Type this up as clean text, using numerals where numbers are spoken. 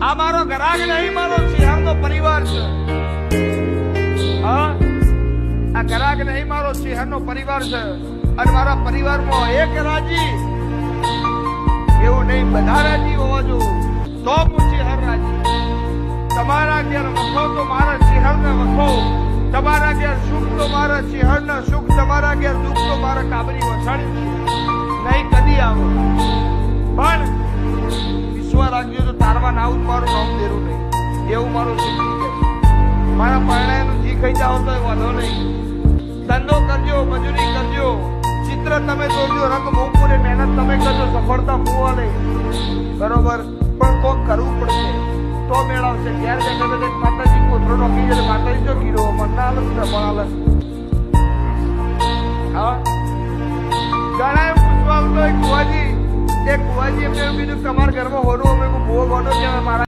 આ મારો ઘરાક નહીં, મારો સિંહણનો પરિવાર છે. હા, આ ઘરાક નહીં, મારો સિંહણનો પરિવાર છે. અને મારા પરિવારમાં એક રાજી એવું નહીં, બધા રાજી હોવા જો તો હું સિંહણ રાજી. તમારા ઘેર વખો તો મારા સિંહણને વખો, તમારા ઘેર સુખ તો મારા સિંહણને સુખ, તમારા ઘેર દુઃખ તો મારા કાબરી વસાડી નહીં કદી આવે. પણ વિશ્વાસ રાખજો, તો તારવા ના આવું મારું નામ દેરું નહીં, એવું મારું શીખી જાય. મારા પરણાયનું જી ખાઈ જાવ તો વાંધો નહીં. ધંધો કરજો, મજૂરી કરજો, ચિત્ર તમે દોરજો, રંગ મોકૂરે મહેનત તમે કરજો, સફળતા મોવા નહીં. બરોબર, પણ કોક કરવું પડશે તો મેળવશે. ઘેર બેઠા બેઠા માતાજી કોથળો નોખી જાય, માતાજી જો કીધો મને ના આલસ પણ આલસ. હા, ઘણા એમ પૂછવા આવતો કુવાજી, એ કુવાજી એમને એવું કીધું તમારા ઘરમાં હોનું અમે ભૂવો ગોનો છે મારા